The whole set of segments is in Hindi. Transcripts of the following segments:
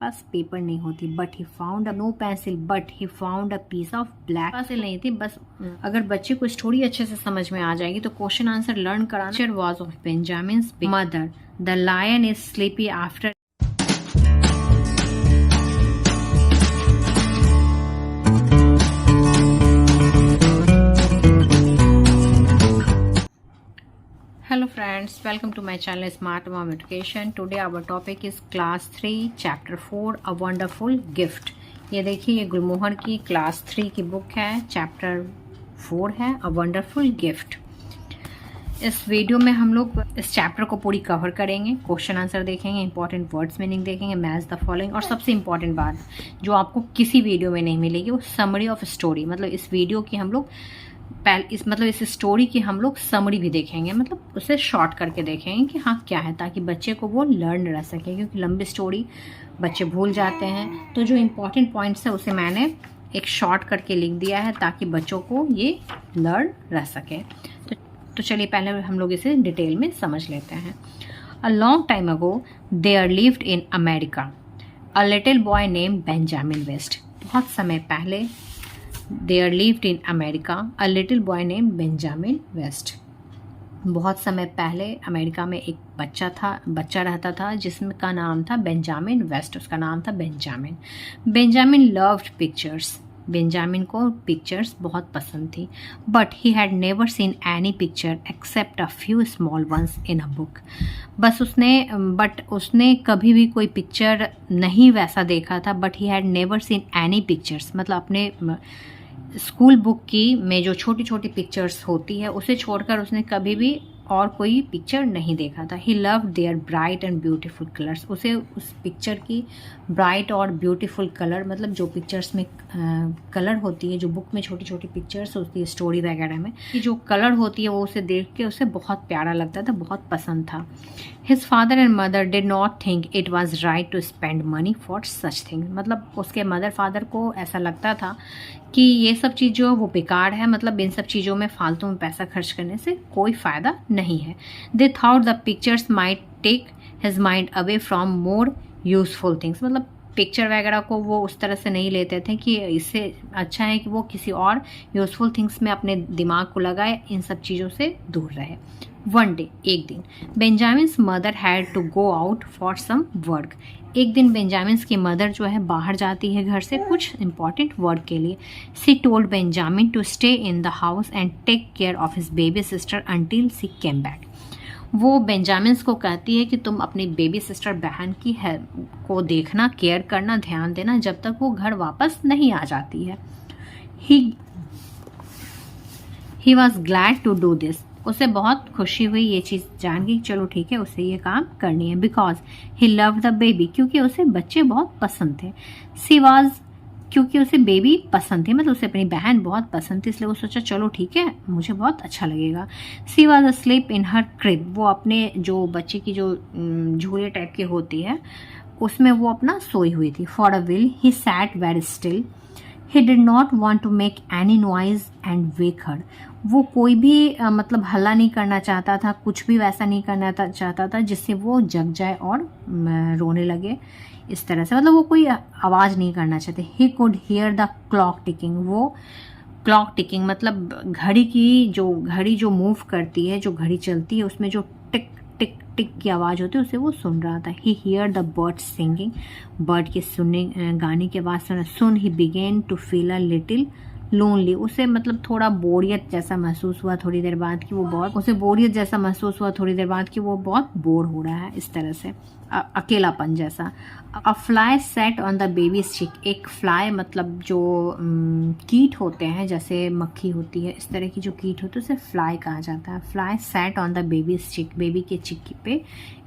पास पेपर नहीं होती, but he found no pencil but he found a piece of black. Pencil नहीं थी बस। अगर बच्चे को स्टोरी अच्छे से समझ में आ जाएगी तो क्वेश्चन आंसर लर्न कराना। Was of Benjamin's mother, the lion is sleepy after. Hello friends, welcome to my channel Smart Mom Education. Today our topic is class 3 chapter 4 A Wonderful Gift. ये देखिए, ये गुलमोहर की क्लास 3 की बुक है, चैप्टर 4 है A Wonderful Gift. इस वीडियो में हम लोग इस चैप्टर को पूरी कवर करेंगे, क्वेश्चन आंसर देखेंगे, इंपॉर्टेंट वर्ड्स मीनिंग देखेंगे, मैच द फॉलोइंग, और सबसे इंपॉर्टेंट बात जो आपको किसी वीडियो में नहीं मिलेगी वो समरी ऑफ स्टोरी। मतलब इस वीडियो की हम लोग इस स्टोरी की हम लोग समरी भी देखेंगे, मतलब उसे शॉर्ट करके देखेंगे कि हाँ क्या है, ताकि बच्चे को वो लर्न रह सके, क्योंकि लंबी स्टोरी बच्चे भूल जाते हैं। तो जो इम्पोर्टेंट पॉइंट्स है उसे मैंने एक शॉर्ट करके लिख दिया है ताकि बच्चों को ये लर्न रह सके। तो चलिए पहले हम लोग इसे डिटेल में समझ लेते हैं। A long time ago there lived in America a little boy name Benjamin West. बहुत समय पहले There lived in America a little boy named Benjamin West. बहुत समय पहले अमेरिका में एक बच्चा रहता था जिसका नाम था बेंजामिन वेस्ट। उसका नाम था Benjamin. Benjamin loved pictures. Benjamin को पिक्चर्स बहुत पसंद थी। But he had never seen any picture except a few small ones in a book. उसने कभी भी कोई पिक्चर नहीं वैसा देखा था। But he had never seen any pictures, मतलब अपने स्कूल बुक की में जो छोटी छोटी पिक्चर्स होती है उसे छोड़कर उसने कभी भी और कोई पिक्चर नहीं देखा था। He loved there bright and beautiful colours. उसे उस पिक्चर की ब्राइट और ब्यूटीफुल कलर, मतलब जो पिक्चर्स में कलर होती है, जो बुक में छोटी छोटी पिक्चर्स होती है स्टोरी वगैरह में, कि जो कलर होती है वो उसे देख के उसे बहुत प्यारा लगता था, बहुत पसंद था। His father and mother did not think it was right to spend money for such thing. मतलब उसके मदर फादर को ऐसा लगता था कि ये सब चीज़ जो है वो बेकार है, मतलब इन सब चीज़ों में फालतू में पैसा खर्च करने से कोई फ़ायदा नहीं है। They thought the pictures might take his mind away from more useful things. मतलब पिक्चर वगैरह को वो उस तरह से नहीं लेते थे कि इससे अच्छा है कि वो किसी और यूजफुल थिंग्स में अपने दिमाग को लगाए, इन सब चीज़ों से दूर रहे। वन डे, एक दिन, Benjamin's mother had to go out for some work. एक दिन बेंजामिन्स की मदर जो है बाहर जाती है घर से कुछ इंपॉर्टेंट वर्क के लिए। She told Benjamin to stay in the house and take care of his baby sister until she came back. वो बेंजामिन्स को कहती है कि तुम अपनी बेबी सिस्टर बहन की को देखना, केयर करना, ध्यान देना जब तक वो घर वापस नहीं आ जाती है। He was glad to do this. उसे बहुत खुशी हुई ये चीज़ जान के, चलो ठीक है उसे ये काम करनी है। Because he love the baby, क्योंकि उसे बच्चे बहुत पसंद थे। सी वॉज, क्योंकि उसे बेबी पसंद थी, मतलब उसे अपनी बहन बहुत पसंद थी, इसलिए वो सोचा चलो ठीक है मुझे बहुत अच्छा लगेगा। She was asleep in her crib. वो अपने जो बच्चे की जो झूले टाइप की होती है उसमें वो अपना सोई हुई थी। For a while he sat very still. He did not want to make any noise and wake her. वो कोई भी मतलब हल्ला नहीं करना चाहता था, कुछ भी वैसा नहीं करना चाहता था जिससे वो जग जाए और रोने लगे इस तरह से, मतलब वो कोई आवाज़ नहीं करना चाहते। He could hear the clock ticking. वो क्लॉक टिकिंग मतलब घड़ी जो मूव करती है, जो घड़ी चलती है उसमें जो टिक टिक टिक की आवाज़ होती है उसे वो सुन रहा था। He hear the bird singing. Bird के गाने की आवाज़ सुना। सुन he began to feel a little lonely. उसे मतलब थोड़ा बोरियत जैसा महसूस हुआ थोड़ी देर बाद कि वो बहुत बोर हो रहा है, इस तरह से अकेलापन जैसा। अ fly sat on the baby चिक। एक फ्लाई मतलब जो कीट होते हैं, जैसे मक्खी होती है इस तरह की जो कीट होती है उसे फ्लाई कहा जाता है। Fly sat on the baby cheek. Baby के चिक पे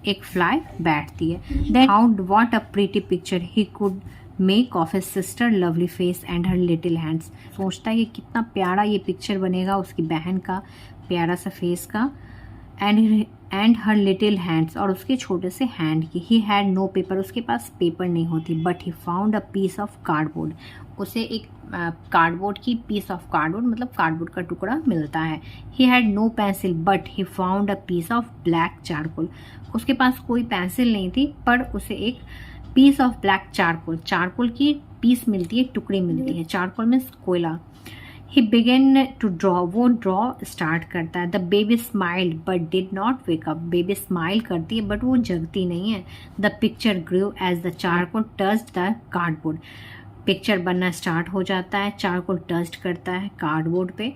एक फ्लाई बैठती है। Then found what a pretty picture he could make of his sister lovely face and her little hands. सोचता है कि कितना प्यारा ये पिक्चर बनेगा उसकी बहन का प्यारा सा फेस का, एंड हर लिटिल हैंड्स, और उसके छोटे से हैंड की। He had no paper. उसके पास पेपर नहीं होती। But he found a piece of cardboard. उसे एक कार्डबोर्ड की पीस ऑफ कार्डबोर्ड मतलब कार्डबोर्ड का टुकड़ा मिलता है। He had no pencil but he found a piece of black charcoal. उसके पास कोई पेंसिल नहीं थी पर उसे एक piece of black charcoal, charcoal की पीस मिलती है, टुकड़ी मिलती है, चारकोल मीन्स कोयला। ही बिगेन टू ड्रॉ, वो ड्रॉ स्टार्ट करता है। The baby smiled but did not wake up, baby smile करती है बट वो जगती नहीं है। The picture grew as the charcoal touched the cardboard, picture बनना स्टार्ट हो जाता है, चारकोल टच करता है कार्डबोर्ड पे।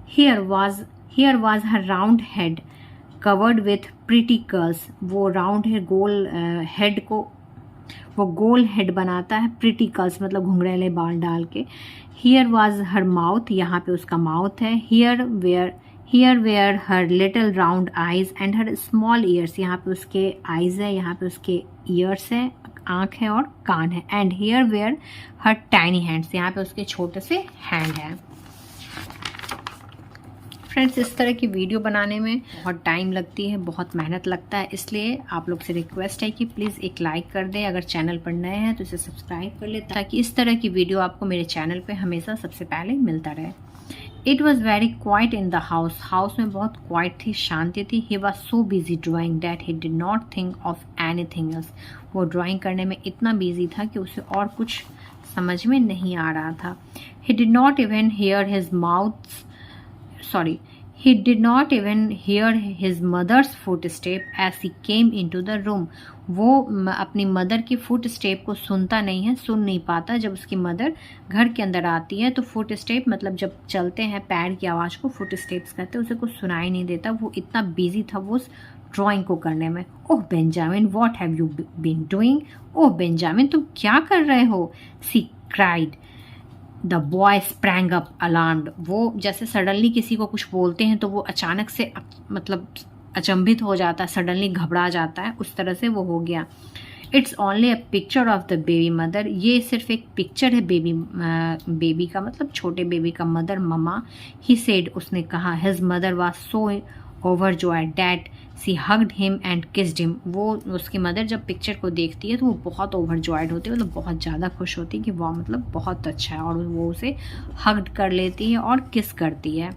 Here was her round head covered with pretty curls, वो राउंड है गोल हेड को, वो गोल हेड बनाता है, प्रिटी कर्ल्स मतलब घुंघरेले बाल डाल के। हियर वाज हर माउथ, यहाँ पे उसका माउथ है। Here were her little round eyes and her small ears, यहाँ पे उसके आइज है, यहाँ पे उसके ईयर्स है, आँख है और कान है। And here were her tiny hands, यहाँ पे उसके छोटे से हैंड है। फ्रेंड्स, इस तरह की वीडियो बनाने में बहुत टाइम लगती है, बहुत मेहनत लगता है, इसलिए आप लोग से रिक्वेस्ट है कि प्लीज़ एक लाइक कर दें। अगर चैनल पर नए हैं तो इसे सब्सक्राइब कर ले, ताकि इस तरह की वीडियो आपको मेरे चैनल पे हमेशा सबसे पहले मिलता रहे। It was very quite in the house, house में बहुत क्वाइट थी, शांति थी। He was so busy drawing that he did not think of anything else, वो ड्राइंग करने में इतना बिजी था कि उसे और कुछ समझ में नहीं आ रहा था। ही did not even here his mouth, he did not even hear his mother's footstep as he came into the room, वो अपनी मदर की फुट स्टेप को सुनता नहीं है, सुन नहीं पाता। जब उसकी मदर घर के अंदर आती है तो फुट स्टेप मतलब जब चलते हैं पैर की आवाज़ को फुट स्टेप्स कहते हैं, उसे कुछ सुनाई नहीं देता। वो इतना बिजी था वो उस ड्राइंग को करने में। Oh Benjamin, what have you been doing, oh Benjamin तुम क्या कर रहे हो, she cried. The boy sprang up alarmed, वो जैसे सडनली किसी को कुछ बोलते हैं तो वो अचानक से मतलब अचंभित हो जाता है, सडनली घबरा जाता है, उस तरह से वो हो गया। It's only a picture of the baby mother, ये सिर्फ एक पिक्चर है बेबी का मतलब छोटे बेबी का मदर ममा। ही सेड, उसने कहा। His mother was so overjoyed that she hugged him and kissed him, वो उसकी मदर जब पिक्चर को देखती है तो वो बहुत ओवरजॉयड होती है, मतलब बहुत ज़्यादा खुश होती है कि वाह मतलब बहुत अच्छा है, और वो उसे हग्ड कर लेती है और किस करती है।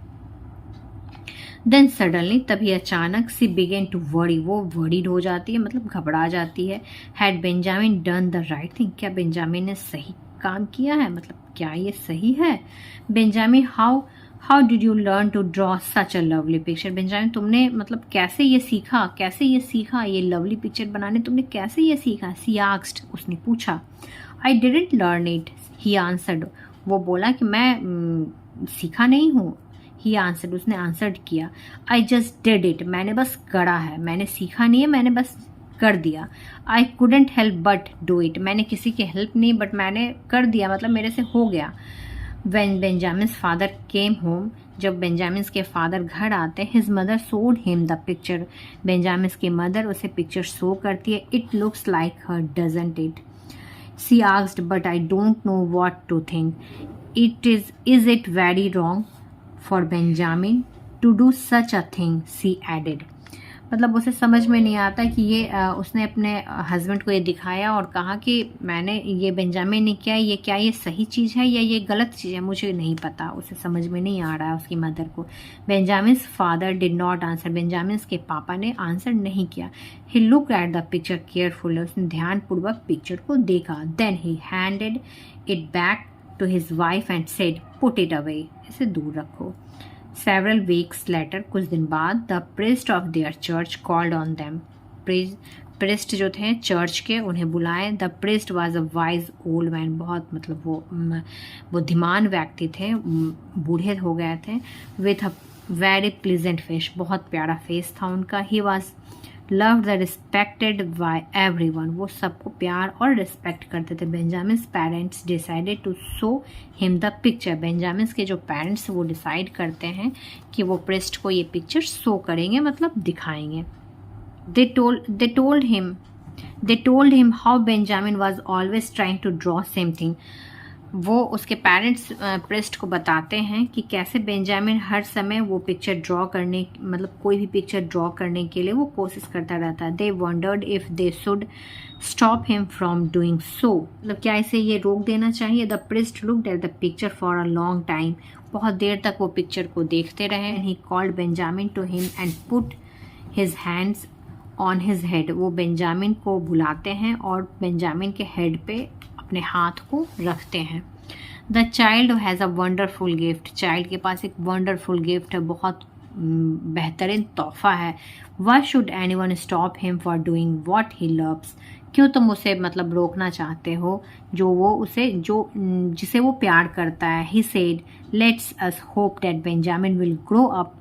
देन सडनली, तभी अचानक, सी बिगेन टू वरी, वो वरीड हो जाती है मतलब घबरा जाती है। Had Benjamin done the right thing, क्या बेंजामिन ने सही काम किया है, मतलब क्या ये सही है। Benjamin how did you learn to draw such a lovely picture, Benjamin तुमने मतलब कैसे ये सीखा ये लवली पिक्चर बनाने, तुमने कैसे ये सीखा। सी आस्क्ड, उसने पूछा। I didn't learn it, he answered, वो बोला कि मैं सीखा नहीं हूँ। ही आंसर्ड, उसने आंसर्ड किया। आई जस्ट डिड इट, मैंने बस करा है, मैंने सीखा नहीं है, मैंने बस कर दिया। I couldn't help but do it, मैंने किसी की हेल्प नहीं बट मैंने कर दिया, मतलब मेरे से हो गया। When Benjamin's father came home, जब बेंजामिन्स के फादर घर आते हैं, his mother showed him the picture, Benjamin's की मदर उसे पिक्चर शो करती है। It looks like her doesn't it, she asked but I don't know what to think. Is it very wrong for Benjamin to do such a thing, she added, मतलब उसे समझ में नहीं आता कि ये उसने अपने हस्बैंड को ये दिखाया और कहा कि मैंने ये बेंजामिन ने किया, ये क्या ये सही चीज़ है या ये गलत चीज़ है, मुझे नहीं पता, उसे समझ में नहीं आ रहा है उसकी मदर को। Benjamin's father did not answer, Benjamin's के पापा ने आंसर नहीं किया। He look at the picture carefully, उसने ध्यानपूर्वक पिक्चर को देखा। Then he handed it back to his wife and said put it away, इसे दूर रखो। Several weeks later, कुछ दिन बाद, the priest of their church called on them. priest जो थे चर्च के, उन्हें बुलाए। The priest was a wise old man, बहुत मतलब वो बुद्धिमान व्यक्ति थे, बूढ़े हो गए थे। With a very pleasant face, बहुत प्यारा फेस था उनका। He was loved and respected by everyone, वो सबको प्यार और रिस्पेक्ट करते थे। Benjamin's parents decided to show him the picture, Benjamin's के जो पेरेंट्स वो डिसाइड करते हैं कि वो प्रिस्ट को ये पिक्चर शो करेंगे, मतलब दिखाएंगे। they told him how Benjamin was always trying to draw same thing, वो उसके पेरेंट्स प्रिस्ट को बताते हैं कि कैसे बेंजामिन हर समय वो पिक्चर ड्रॉ करने, मतलब कोई भी पिक्चर ड्रॉ करने के लिए वो कोशिश करता रहता है। They wondered if they should stop him from doing so, मतलब क्या इसे ये रोक देना चाहिए। The priest looked at the picture for a long time, बहुत देर तक वो पिक्चर को देखते रहे। He called Benjamin to him and put his hands on his head, वो बेंजामिन को बुलाते हैं और बेंजामिन के हेड पे अपने हाथ को रखते हैं। The child has a wonderful gift, child के पास एक वंडरफुल गिफ्ट है, बहुत बेहतरीन तोहफा है। Why should any one stop him for doing what he loves, क्यों तुम उसे मतलब रोकना चाहते हो जिसे वो प्यार करता है। He said let's us hope that Benjamin will grow up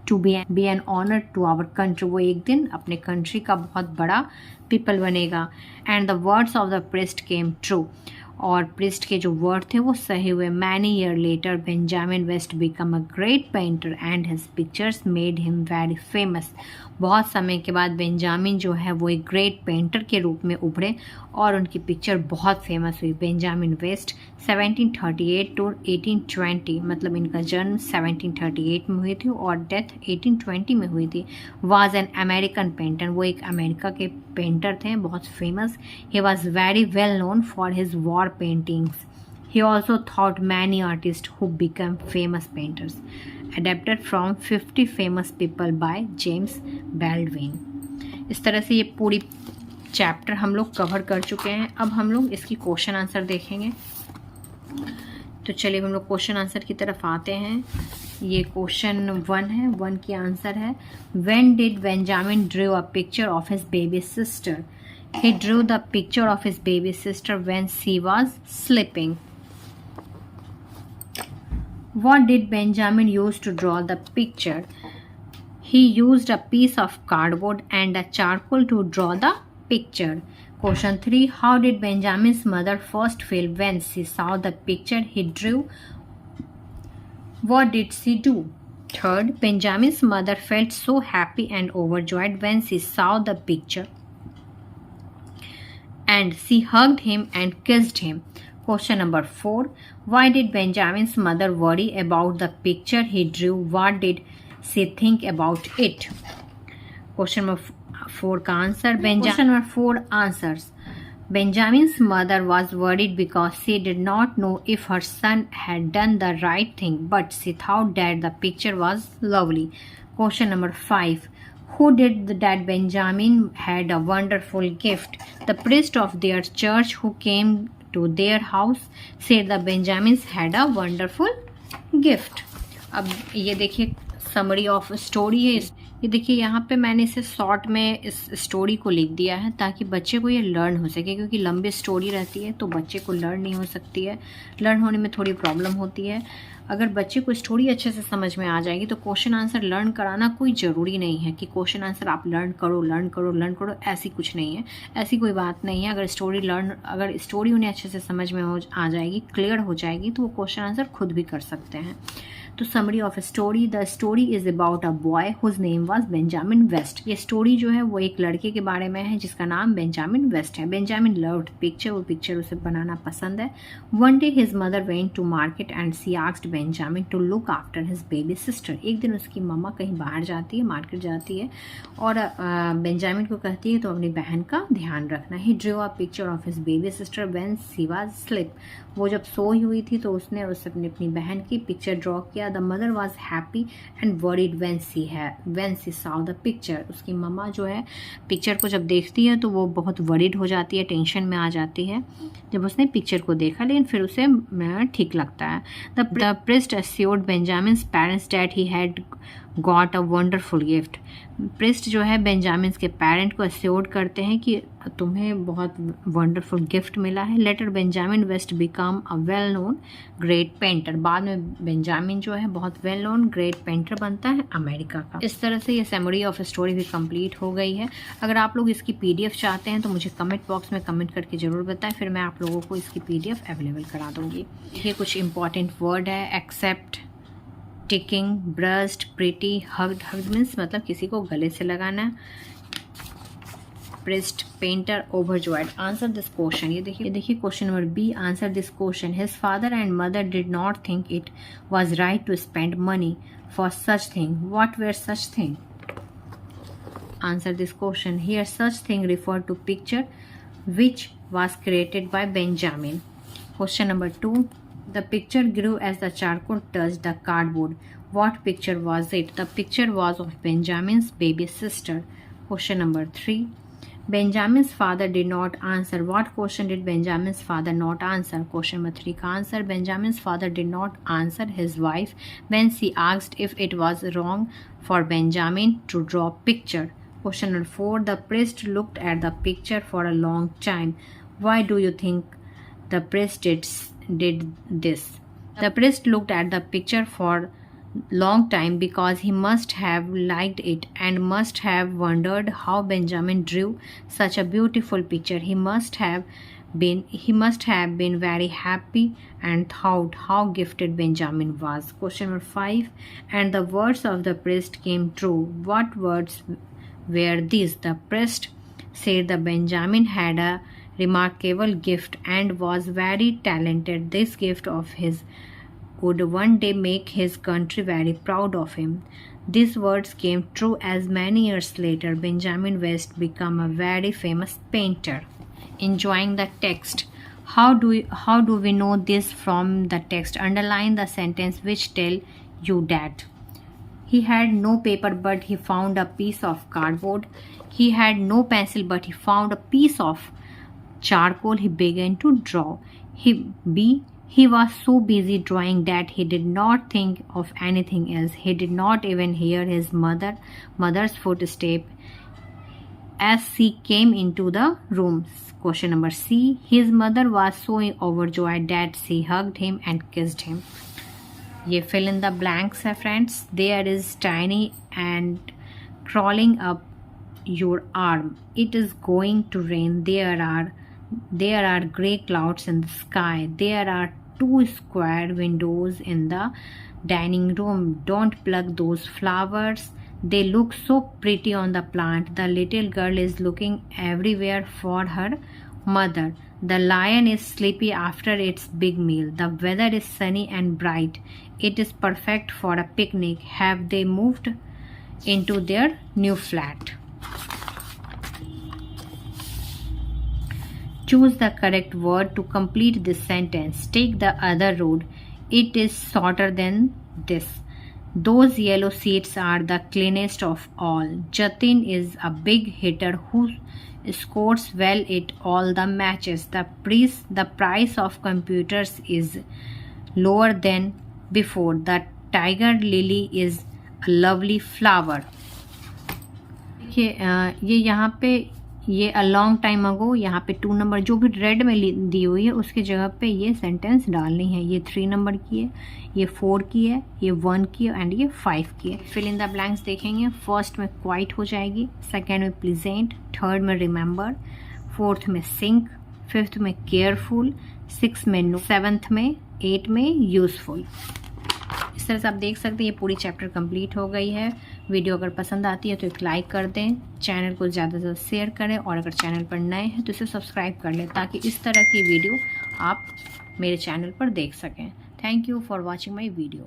to be an honour to our country, वो एक दिन अपने कंट्री का बहुत बड़ा पीपल बनेगा। And the words of the priest came true, और प्रिस्ट के जो वर्ड थे वो सही हुए। Many year later Benjamin West become a great painter and his pictures made him very famous, बहुत समय के बाद बेंजामिन जो है वो एक ग्रेट पेंटर के रूप में उभरे और उनकी पिक्चर बहुत फेमस हुई। बेंजामिन वेस्ट 1738 टू 1820, मतलब इनका जन्म 1738 में हुई थी और डेथ 1820 में हुई थी। वाज एन अमेरिकन पेंटर, वो एक अमेरिका के पेंटर थे, बहुत famous. He was very well known for his war paintings. He also taught many artists who became famous painters. Adapted from 50 famous people by James Baldwin. इस तरह से ये पूरी चैप्टर हम लोग कवर कर चुके हैं। अब हम लोग इसकी क्वेश्चन आंसर देखेंगे। तो चलिए हम लोग क्वेश्चन आंसर की तरफ आते हैं। ये क्वेश्चन 1 है, 1 की आंसर है When did Benjamin drew a picture of his baby sister? He drew the picture of his baby sister when she was sleeping. What did Benjamin use to draw the picture? He used a piece of cardboard and a charcoal to draw the picture. Question 3. How did Benjamin's mother first feel when she saw the picture he drew? What did she do? Third, Benjamin's mother felt so happy and overjoyed when she saw the picture, and she hugged him and kissed him. Question number 4. Why did Benjamin's mother worry about the picture he drew? What did she think about it? Question number 4 का answer Question number 4 answers. Benjamin's mother was worried because she did not know if her son had done the right thing, but she thought that the picture was lovely. Question number 5. Who did that Benjamin had a wonderful gift? The priest of their church who came to their house said the Benjamins had a wonderful gift. अब ये देखिए समरी ऑफ स्टोरी है। ये देखिए यहाँ पे मैंने इसे शॉर्ट में इस स्टोरी को लिख दिया है ताकि बच्चे को ये लर्न हो सके, क्योंकि लंबी स्टोरी रहती है तो बच्चे को लर्न नहीं हो सकती है, लर्न होने में थोड़ी प्रॉब्लम होती है। अगर बच्चे को स्टोरी अच्छे से समझ में आ जाएगी तो क्वेश्चन आंसर लर्न कराना कोई ज़रूरी नहीं है कि क्वेश्चन आंसर आप लर्न करो, ऐसी कुछ नहीं है, ऐसी कोई बात नहीं है। अगर स्टोरी उन्हें अच्छे से समझ में आ जाएगी, क्लियर हो जाएगी, तो वो क्वेश्चन आंसर खुद भी कर सकते हैं। तो summary of story, the story is about a boy whose name was Benjamin West. ये स्टोरी जो है वो एक लड़के के बारे में है जिसका नाम बेंजामिन वेस्ट है। बेंजामिन लव्ड पिक्चर, वो पिक्चर उसे बनाना पसंद है। One day his mother went to market and she asked Benjamin to look after his baby sister. एक दिन उसकी मम्मा कहीं बाहर जाती है, मार्केट जाती है और बेंजामिन को कहती है तो अपनी बहन का ध्यान रखना। He drew a picture of his baby sister when she was sleep. वो जब सोई हुई थी तो उसने अपनी बहन की पिक्चर ड्रॉ किया। The mother was happy and worried when she saw the picture. उसकी मम्मा जो है पिक्चर को जब देखती है तो वो बहुत वरीड हो जाती है, टेंशन में आ जाती है जब उसने पिक्चर को देखा, लेकिन फिर उसे ठीक लगता है। The priest assured Benjamin's parents that he had got a wonderful gift. Priest जो है बेंजामिन के पेरेंट को अस्योर्ड करते हैं कि तुम्हें बहुत वंडरफुल गिफ्ट मिला है। Later Benjamin West become a well known great painter. बाद में बेंजामिन जो है बहुत वेल नोन ग्रेट पेंटर बनता है अमेरिका का। इस तरह से ये समरी ऑफ स्टोरी भी कंप्लीट हो गई है। अगर आप लोग इसकी PDF चाहते हैं तो मुझे कमेंट बॉक्स में कमेंट करके ज़रूर बताएं, फिर मैं आप लोगों को इसकी PDF अवेलेबल करा दूँगी। ये कुछ इंपॉर्टेंट वर्ड है, except, ticking, burst, pretty, hugged. Hugged means मतलब किसी को गले से लगाना। Priest, painter, overjoyed. Answer this question. ये देखिए question number B। Answer this question. His father and mother did not think it was right to spend money for such thing. What were such thing? Answer this question. Here such thing refer to picture which was created by Benjamin. Question number 2। The picture grew as the charcoal touched the cardboard. What picture was it? The picture was of Benjamin's baby sister. Question number 3. Benjamin's father did not answer. What question did Benjamin's father not answer? Question number 3 का answer. Benjamin's father did not answer his wife when she asked if it was wrong for Benjamin to draw picture. Question number 4. The priest looked at the picture for a long time. Why do you think the priest did this? The priest looked at the picture for long time because he must have liked it and must have wondered how Benjamin drew such a beautiful picture. He must have been very happy and thought how gifted Benjamin was. Question number 5. And the words of the priest came true. What words were these? The priest said that Benjamin had a remarkable gift and was very talented. This gift of his would one day make his country very proud of him. These words came true as many years later Benjamin West became a very famous painter. Enjoying the text. How do we know this from the text? Underline the sentence which tell you that. He had no paper but he found a piece of cardboard. He had no pencil but he found a piece of charcoal. He began to draw. He was so busy drawing that he did not think of anything else. He did not even hear his mother's footstep as she came into the room. Question number C. His mother was so overjoyed that she hugged him and kissed him. ये fill in the blanks है friends. There is tiny and crawling up your arm. It is going to rain. There are grey clouds in the sky. There are 2 square windows in the dining room. Don't pluck those flowers. They look so pretty on the plant. The little girl is looking everywhere for her mother. The lion is sleepy after its big meal. The weather is sunny and bright. It is perfect for a picnic. Have they moved into their new flat? Choose the correct word to complete this sentence. Take the other road. It is shorter than this. Those yellow seats are the cleanest of all. Jatin is a big hitter who scores well at all the matches. The price of computers is lower than before. The tiger lily is a lovely flower. ये यहाँ पे ये अ लॉन्ग टाइम अगो, यहाँ पे 2 नंबर जो भी रेड में दी हुई है उसके जगह पे ये सेंटेंस डालनी है. ये 3 नंबर की है, ये 4 की है, ये 1 की है एंड ये 5 की है. फिल इन द ब्लैंक्स देखेंगे. फर्स्ट में क्वाइट हो जाएगी, सेकेंड में प्लीजेंट, थर्ड में रिमेंबर, फोर्थ में सिंक, फिफ्थ में केयरफुल, 6 में नो, 7th में, 8 में यूजफुल. इस तरह से आप देख सकते हैं ये पूरी चैप्टर कंप्लीट हो गई है. वीडियो अगर पसंद आती है तो एक लाइक कर दें, चैनल को ज़्यादा से ज़्यादा शेयर करें और अगर चैनल पर नए हैं तो इसे सब्सक्राइब कर लें ताकि इस तरह की वीडियो आप मेरे चैनल पर देख सकें. Thank you for watching my video.